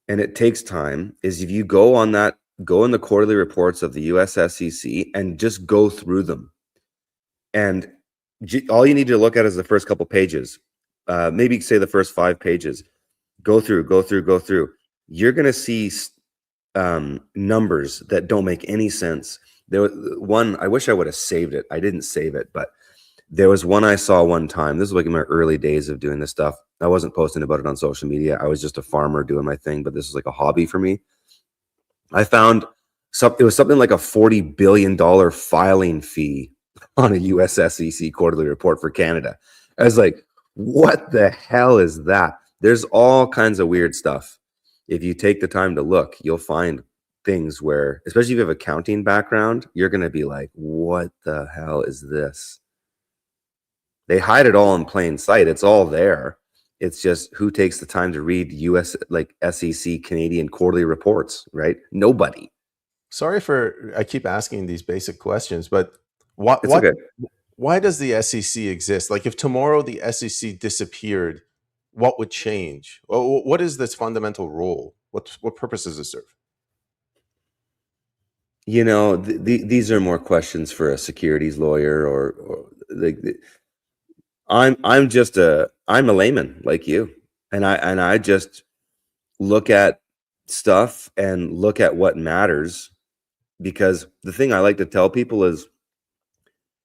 and it takes time, is if you go in the quarterly reports of the US SEC and just go through them. And all you need to look at is the first couple pages, maybe say the first 5 pages. Go through. You're going to see numbers that don't make any sense. There was one, I wish I would have saved it. I didn't save it, but there was one I saw one time. This was like in my early days of doing this stuff. I wasn't posting about it on social media. I was just a farmer doing my thing, but this was like a hobby for me. I found it was something like a $40 billion filing fee on a US SEC quarterly report for Canada. I was like, what the hell is that? There's all kinds of weird stuff. If you take the time to look, you'll find things where, especially if you have an accounting background, you're going to be like, what the hell is this? They hide it all in plain sight. It's all there. It's just who takes the time to read US, like SEC Canadian quarterly reports, right? Nobody.
Sorry I keep asking these basic questions, but what
Okay.
Why does the SEC exist? Like if tomorrow the SEC disappeared, what would change? What is this fundamental role? What purpose does it serve?
These are more questions for a securities lawyer, or like, I'm a layman like you, and I just look at stuff and look at what matters, because the thing I like to tell people is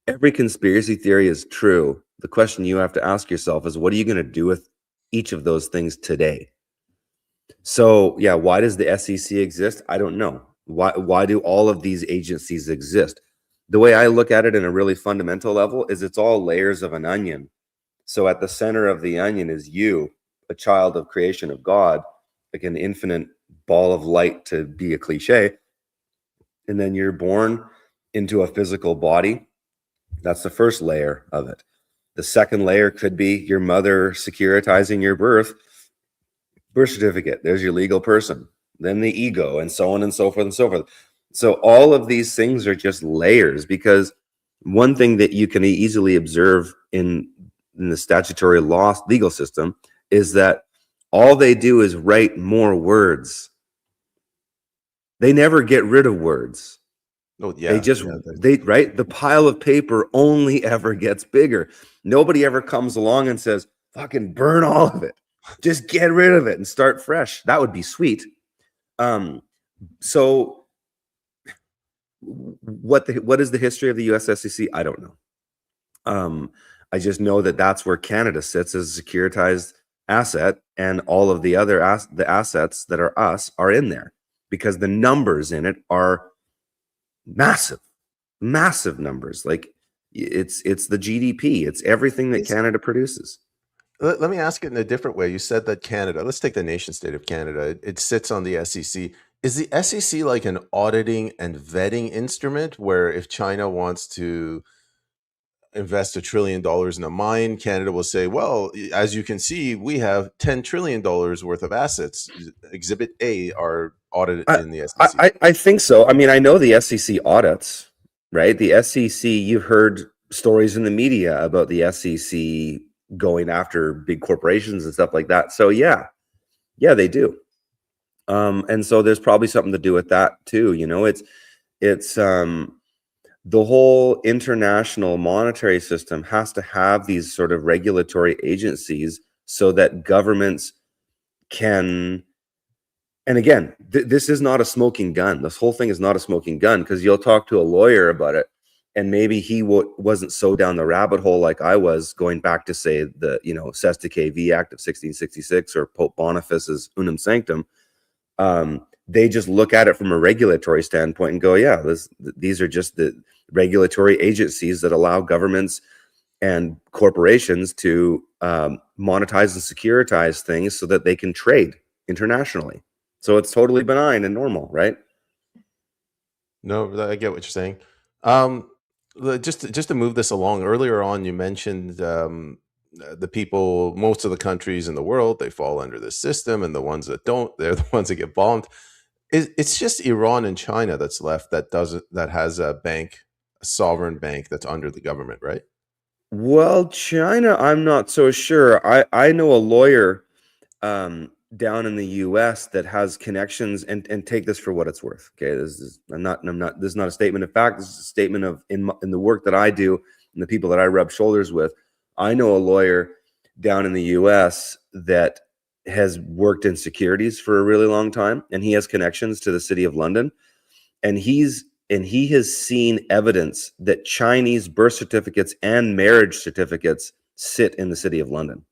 every conspiracy theory is true. The question you have to ask yourself is, what are you going to do with each of those things today? So yeah, why does the SEC exist? I don't know. Why do all of these agencies exist? The way I look at it in a really fundamental level is it's all layers of an onion. So at the center of the onion is you, a child of creation of God, like an infinite ball of light, to be a cliche. And then you're born into a physical body. That's the first layer of it. The second layer could be your mother securitizing your birth certificate. There's your legal person. Then the ego, and so on and so forth and so forth. So all of these things are just layers, because one thing that you can easily observe in the statutory law legal system is that all they do is write more words. They never get rid of words.
Oh
They
yeah,
just
yeah.
right, the pile of paper only ever gets bigger. Nobody ever comes along and says, fucking burn all of it, just get rid of it and start fresh. That would be sweet. So what is the history of the US SEC? I don't know. I just know that that's where Canada sits as a securitized asset, and all of the other the assets that are us are in there, because the numbers in it are massive numbers. Like it's the GDP, it's everything that Canada produces.
Let me ask it in a different way. You said that Canada, let's take the nation state of Canada, it sits on the SEC. Is the SEC like an auditing and vetting instrument where if China wants to invest $1 trillion in a mine, Canada will say, well, as you can see, we have $10 trillion worth of assets. Exhibit A are audited
I,
in the SEC.
I think so. I mean, I know the SEC audits, right? The SEC, you've heard stories in the media about the SEC going after big corporations and stuff like that. So yeah, they do. And so there's probably something to do with that too. You know, it's the whole international monetary system has to have these sort of regulatory agencies so that governments can. And again, this is not a smoking gun. This whole thing is not a smoking gun, because you'll talk to a lawyer about it, and maybe he wasn't so down the rabbit hole like I was, going back to say the Sesta V Act of 1666 or Pope Boniface's Unum Sanctum. They just look at it from a regulatory standpoint and go, yeah, these are just the regulatory agencies that allow governments and corporations to monetize and securitize things so that they can trade internationally. So it's totally benign and normal, right?
No, I get what you're saying. Just to move this along, earlier on you mentioned the people, most of the countries in the world, they fall under this system, and the ones that don't, they're the ones that get bombed. It's just Iran and China that's left that has a bank, a sovereign bank that's under the government, right?
Well, China, I'm not so sure. I know a lawyer down in the US that has connections, and take this for what it's worth. Okay, I'm not this is not a statement of fact. This is a statement of in the work that I do and the people that I rub shoulders with. I know a lawyer down in the US that has worked in securities for a really long time, and he has connections to the city of London, and he has seen evidence that Chinese birth certificates and marriage certificates sit in the city of London.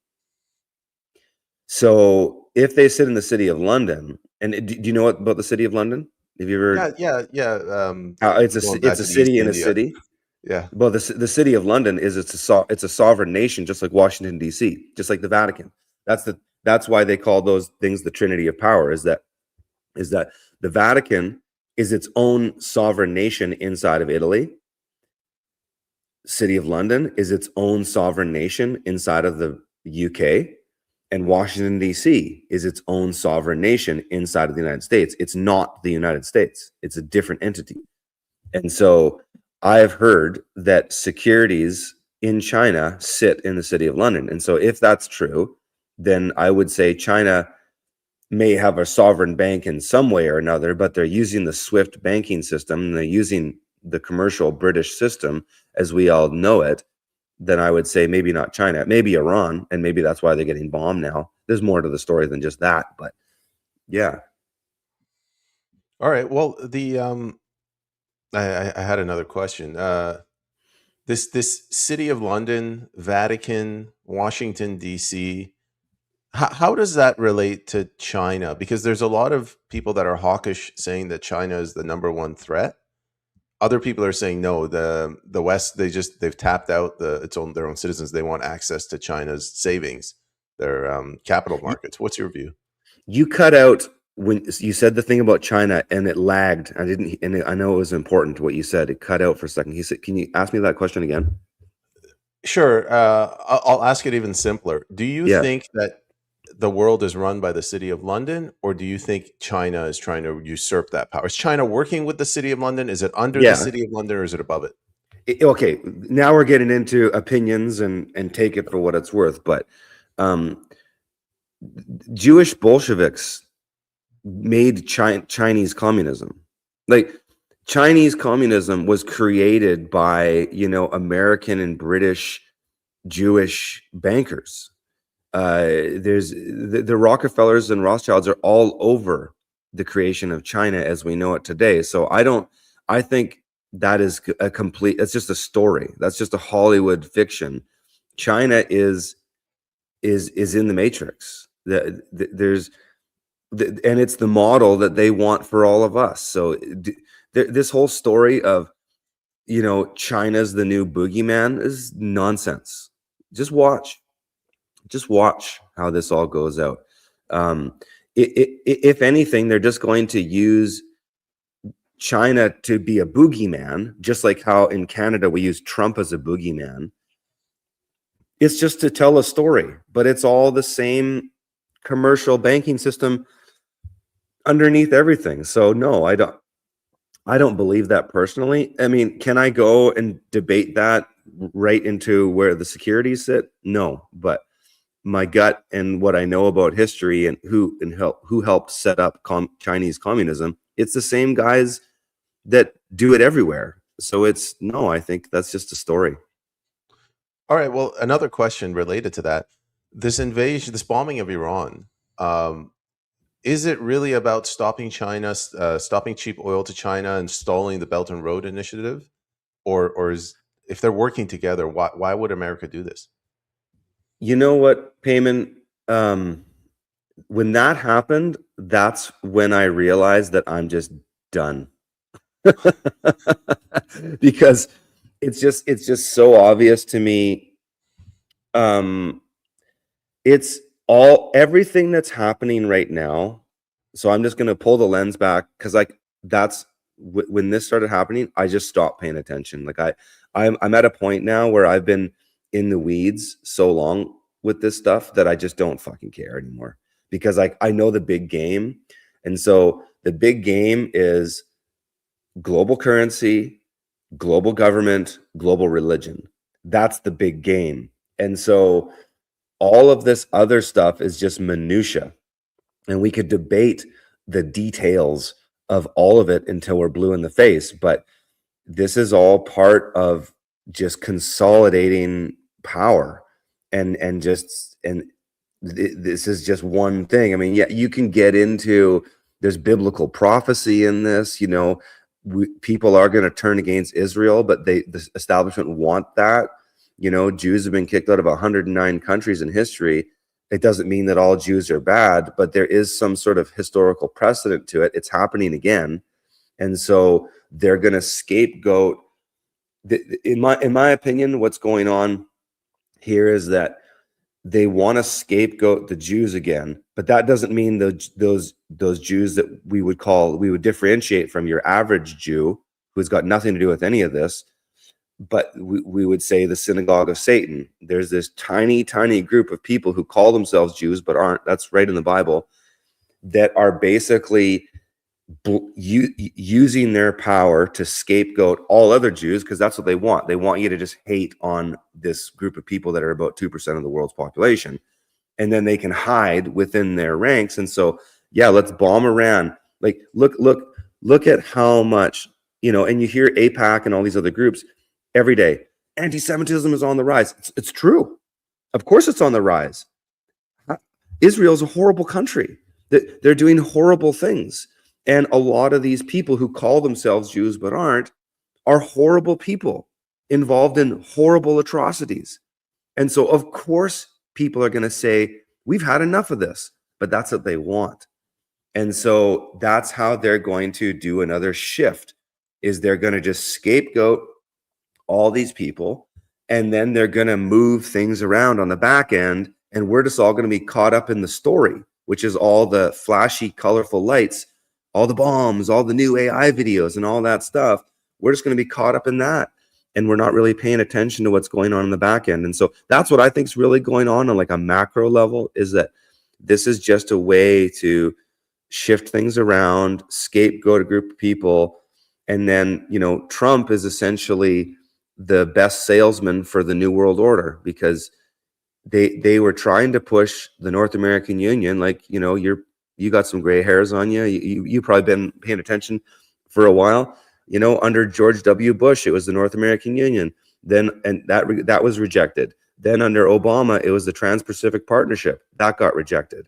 So if they sit in the city of London, and do you know what about the city of London? Have you
Yeah,
ever?
yeah, yeah.
It's
Going back
a
to the East
city in a
India.
city.
Yeah.
Well, the city of London is it's a sovereign nation, just like Washington D.C., just like the Vatican. That's why they call those things the Trinity of Power. Is that the Vatican is its own sovereign nation inside of Italy. City of London is its own sovereign nation inside of the UK, and Washington D.C. is its own sovereign nation inside of the United States. It's not the United States. It's a different entity. And so I have heard that securities in China sit in the city of London. And so if that's true, then I would say China may have a sovereign bank in some way or another, but they're using the SWIFT banking system, and they're using the commercial British system as we all know it. Then I would say maybe not China, maybe Iran, and maybe that's why they're getting bombed now. There's more to the story than just that, but yeah.
All right. Well, I had another question. this city of London, Vatican, Washington D.C. How does that relate to China? Because there's a lot of people that are hawkish saying that China is the number one threat. Other people are saying no. The West, they've tapped out their own citizens. They want access to China's savings, their capital
You,
markets. What's your view?
you cut out when you said the thing about China, and it lagged. I didn't, and I know it was important what you said. It cut out for a second. He said, "Can you ask me that question again?"
Sure. I'll ask it even simpler. Do you
Yeah,
think that the world is run by the city of London, or do you think China is trying to usurp that power? Is China working with the city of London? Is it under the
yeah.
city of London, or is it above it?
Okay, now we're getting into opinions and take it for what it's worth. But um, Jewish Bolsheviks made Chinese communism. Like Chinese communism was created by American and British Jewish bankers. There's the Rockefellers and Rothschilds are all over the creation of China as we know it today. So I think that is a complete, that's just a story. That's just a Hollywood fiction. China is in the Matrix. There's and it's the model that they want for all of us. So this whole story of China's the new boogeyman is nonsense. Just watch how this all goes out. If anything, they're just going to use China to be a boogeyman, just like how in Canada we use Trump as a boogeyman. It's just to tell a story, but it's all the same commercial banking system underneath everything. So no, I don't believe that personally. I mean, can I go and debate that right into where the securities sit? No, but my gut and what I know about history and who helped set up Chinese communism, it's the same guys that do it everywhere. So it's no, I think that's just a story.
All right. Well, another question related to that: this invasion, this bombing of Iran. Um, is it really about stopping China, stopping cheap oil to China, and stalling the Belt and Road Initiative, or is if they're working together, why would America do this?
You know what, Payman? When that happened, that's when I realized that I'm just done. Because it's just so obvious to me. It's everything that's happening right now. So I'm just going to pull the lens back because that's when this started happening, I just stopped paying attention. I'm at a point now where I've been in the weeds so long with this stuff that I just don't fucking care anymore because I know the big game. And so the big game is global currency, global government, global religion. That's the big game. And so all of this other stuff is just minutia. And we could debate the details of all of it until we're blue in the face. But this is all part of just consolidating power and this is just one thing. I mean, yeah, you can get into there's biblical prophecy in this, people are going to turn against Israel, but the establishment want that. Jews have been kicked out of 109 countries in history. It doesn't mean that all Jews are bad, but there is some sort of historical precedent to it. It's happening again. And so they're going to scapegoat. In my opinion, what's going on here is that they want to scapegoat the Jews again, but that doesn't mean those Jews that we would differentiate from your average Jew who's got nothing to do with any of this. But we would say the synagogue of Satan. There's this tiny group of people who call themselves Jews but aren't. That's right in the Bible, that are basically using their power to scapegoat all other Jews because that's what they want. They want you to just hate on this group of people that are about 2% of the world's population, and then they can hide within their ranks. And so, yeah, let's bomb Iran. Like, look at how much, and you hear AIPAC and all these other groups every day. Anti-Semitism is on the rise. It's true. Of course it's on the rise. Israel's a horrible country. They're doing horrible things. And a lot of these people who call themselves Jews but aren't are horrible people. involved in horrible atrocities. And so, of course, people are going to say, we've had enough of this, but that's what they want. And so that's how they're going to do another shift, is they're going to just scapegoat all these people, and then they're going to move things around on the back end, and we're just all going to be caught up in the story, which is all the flashy, colorful lights, all the bombs, all the new AI videos and all that stuff. We're just going to be caught up in that, and we're not really paying attention to what's going on in the back end. And so that's what I think is really going on like a macro level, is that this is just a way to shift things around, scapegoat a group of people. And then, Trump is essentially the best salesman for the New World Order, because they were trying to push the North American Union. Like, you got some gray hairs on you. You probably been paying attention for a while. Under George W. Bush, it was the North American Union. Then, and that was rejected. Then under Obama, it was the Trans-Pacific Partnership. That got rejected.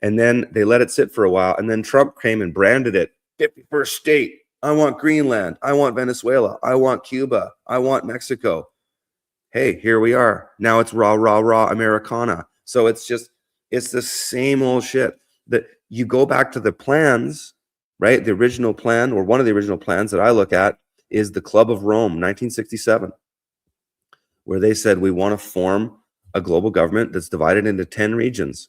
And then they let it sit for a while. And then Trump came and branded it 51st state. I want Greenland. I want Venezuela. I want Cuba. I want Mexico. Hey, here we are. Now it's rah, rah, rah Americana. So it's the same old shit. That you go back to the plans, right? The original plan, or one of the original plans that I look at, is the Club of Rome, 1967, where they said we want to form a global government that's divided into 10 regions.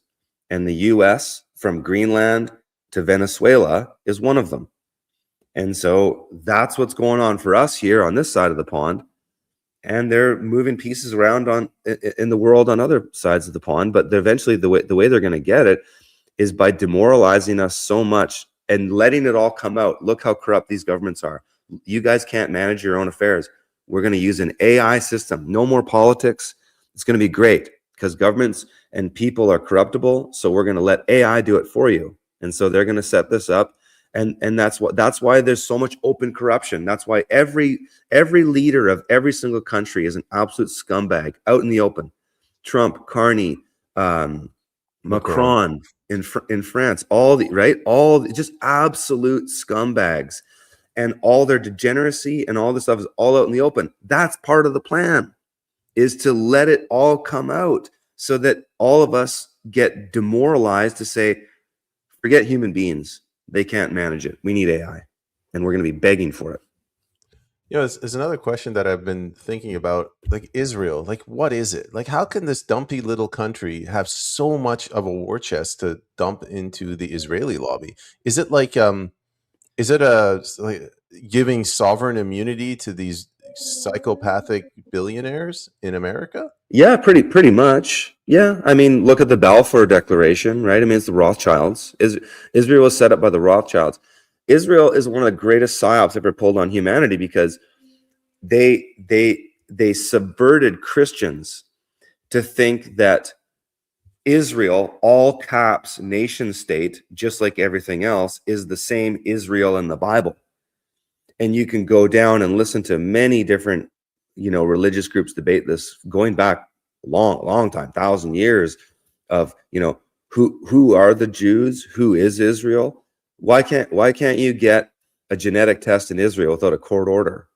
And the US, from Greenland to Venezuela, is one of them. And so that's what's going on for us here on this side of the pond. And they're moving pieces around in the world on other sides of the pond. But eventually the way they're going to get it is by demoralizing us so much and letting it all come out. Look how corrupt these governments are. You guys can't manage your own affairs. We're going to use an AI system. No more politics. It's going to be great, because governments and people are corruptible. So we're going to let AI do it for you. And so they're going to set this up. And that's why there's so much open corruption. That's why every leader of every single country is an absolute scumbag out in the open. Trump, Carney, Macron in France, all just absolute scumbags, and all their degeneracy and all this stuff is all out in the open. That's part of the plan, is to let it all come out, so that all of us get demoralized to say, forget human beings. They can't manage it. We need AI, and we're going to be begging for it.
There's another question that I've been thinking about, like Israel. Like, what is it? Like, how can this dumpy little country have so much of a war chest to dump into the Israeli lobby? Is it like, giving sovereign immunity to these psychopathic billionaires in America?
Yeah, pretty much. Yeah, I mean, look at the Balfour Declaration, right? I mean, it's the Rothschilds. Israel was set up by the Rothschilds. Israel is one of the greatest psyops ever pulled on humanity, because they subverted Christians to think that Israel, all caps, nation state, just like everything else, is the same Israel in the Bible. And you can go down and listen to many different religious groups debate this, going back a long time, 1,000 years, of who are the Jews, who is Israel. Why can't you get a genetic test in Israel without a court order?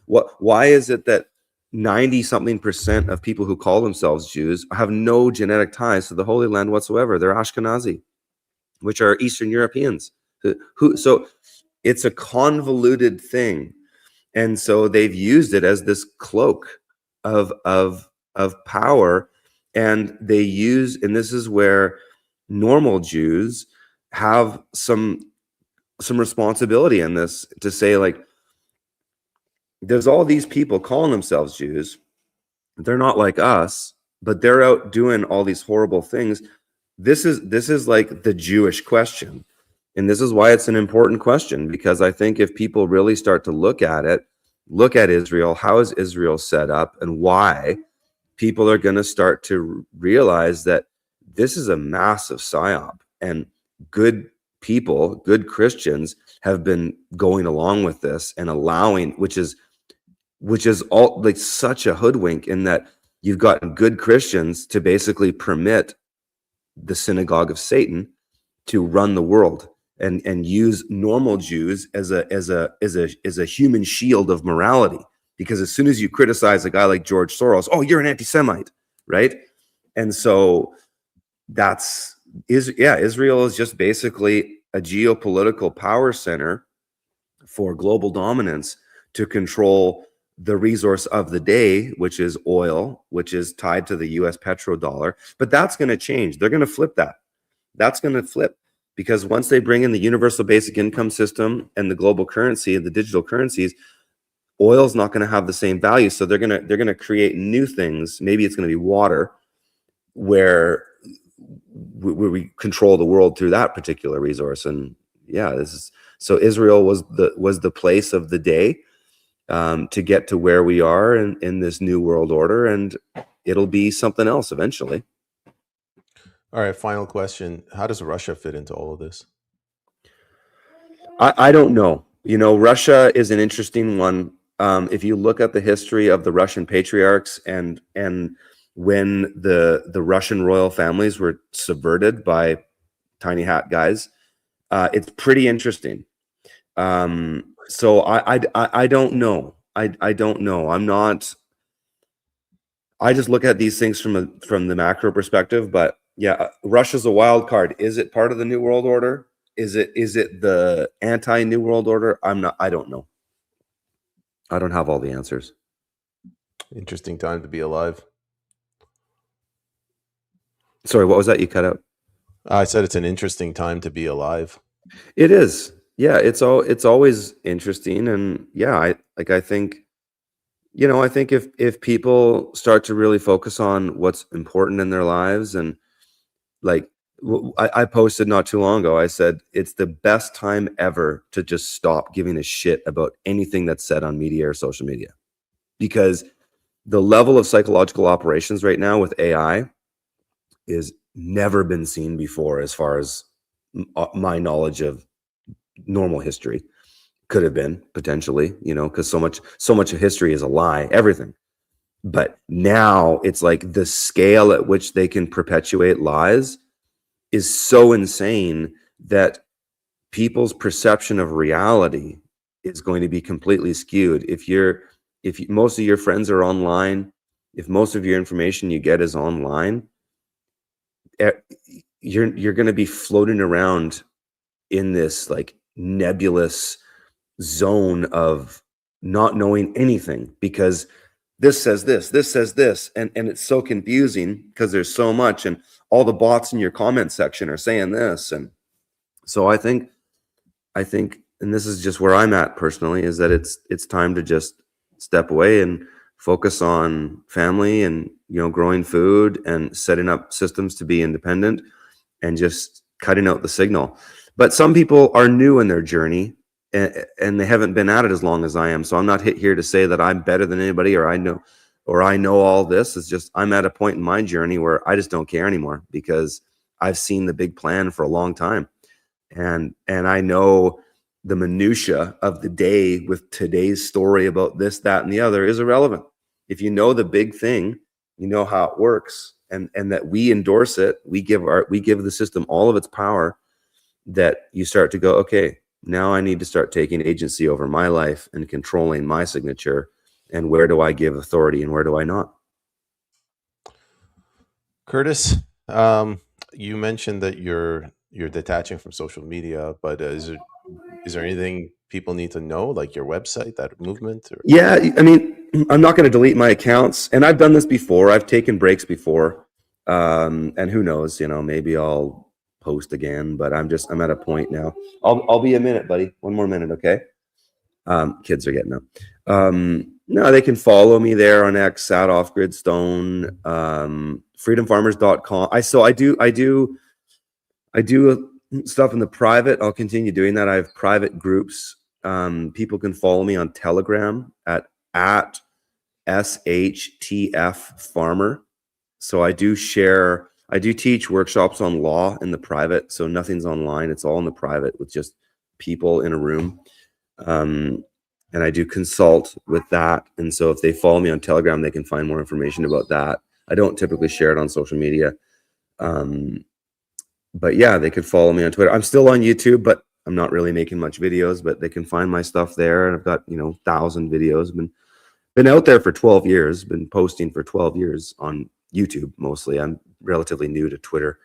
Why is it that 90-something% of people who call themselves Jews have no genetic ties to the Holy Land whatsoever? They're Ashkenazi, which are Eastern Europeans. So it's a convoluted thing. And so they've used it as this cloak of power, and this is where normal Jews have some responsibility in this, to say, like, there's all these people calling themselves Jews. They're not like us, but they're out doing all these horrible things. This is like the Jewish question. And this is why it's an important question, because I think if people really start to look at Israel, how is Israel set up, and why, people are going to start to realize that this is a massive psyop, and good people, good Christians, have been going along with this and allowing, which is all like such a hoodwink, in that you've got good Christians to basically permit the synagogue of Satan to run the world, and use normal Jews as a human shield of morality. because as soon as you criticize a guy like George Soros, oh, you're an anti-Semite, right? And so Israel is just basically a geopolitical power center for global dominance to control the resource of the day, which is oil, which is tied to the US petrodollar. But that's going to change. They're going to flip that. That's going to flip, because once they bring in the universal basic income system and the global currency and the digital currencies, oil's not going to have the same value. So they're going to create new things. Maybe it's going to be water, where we control the world through that particular resource. And so Israel was the place of the day, to get to where we are in this new world order, and it'll be something else eventually.
All right, final question. How does Russia fit into all of this?
I don't know. Russia is an interesting one. If you look at the history of the Russian patriarchs and when the Russian royal families were subverted by tiny hat guys, it's pretty interesting. So I don't know. I don't know. I just look at these things from the macro perspective. But yeah, Russia's a wild card. Is it part of the New World Order? Is it the anti-New World Order? I don't know. I don't have all the answers.
Interesting time to be alive.
Sorry, what was that? You cut out.
I said it's an interesting time to be alive.
It is. Yeah, it's always interesting. And yeah, I think if people start to really focus on what's important in their lives, and like I posted not too long ago, I said it's the best time ever to just stop giving a shit about anything that's said on media or social media, because the level of psychological operations right now with AI is never been seen before, as far as my knowledge of normal history could have been, potentially, because so much of history is a lie, everything. But now it's like the scale at which they can perpetuate lies is so insane that people's perception of reality is going to be completely skewed. If most of your friends are online, if most of your information you get is online, you're going to be floating around in this like nebulous zone of not knowing anything, because this says this, and it's so confusing because there's so much, and all the bots in your comment section are saying this. And so I think, and this is just where I'm at personally, is that it's time to just step away and focus on family and growing food and setting up systems to be independent and just cutting out the signal. But some people are new in their journey, and they haven't been at it as long as I am. So I'm not here to say that I'm better than anybody, or I know all this. It's just I'm at a point in my journey where I just don't care anymore, because I've seen the big plan for a long time, and I know the minutia of the day with today's story about this, that, and the other is irrelevant. If you know the big thing, you know how it works, and that we endorse it. We give the system all of its power. That you start to go, okay, now I need to start taking agency over my life and controlling my signature. And where do I give authority and where do I not?
Curtis, you mentioned that you're detaching from social media, but is there anything people need to know, like your website, that movement? Or?
Yeah, I mean, I'm not going to delete my accounts, and I've done this before. I've taken breaks before, and who knows? Maybe I'll post again, but I'm at a point now. I'll be a minute, buddy. One more minute, okay? Kids are getting up. No, they can follow me there on X, Sadoff Gridstone, freedomfarmers.com. I do stuff in the private. I'll continue doing that. I have private groups. People can follow me on Telegram at SHTF Farmer. So I do teach workshops on law in the private. So nothing's online. It's all in the private with just people in a room. And I do consult with that. And so if they follow me on Telegram, they can find more information about that. I don't typically share it on social media. But yeah, they could follow me on Twitter. I'm still on YouTube, but I'm not really making much videos, but they can find my stuff there. And I've got, 1,000 videos. I've been Been out there for 12 years, been posting for 12 years on YouTube mostly. I'm relatively new to Twitter.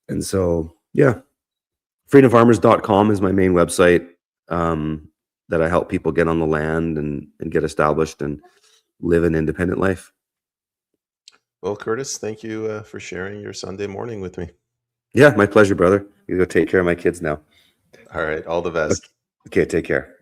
And so, yeah, freedomfarmers.com is my main website, that I help people get on the land and get established and live an independent life.
Well, Curtis, thank you for sharing your Sunday morning with me.
Yeah, my pleasure, brother. You go take care of my kids now.
All right. All the best.
Okay, take care.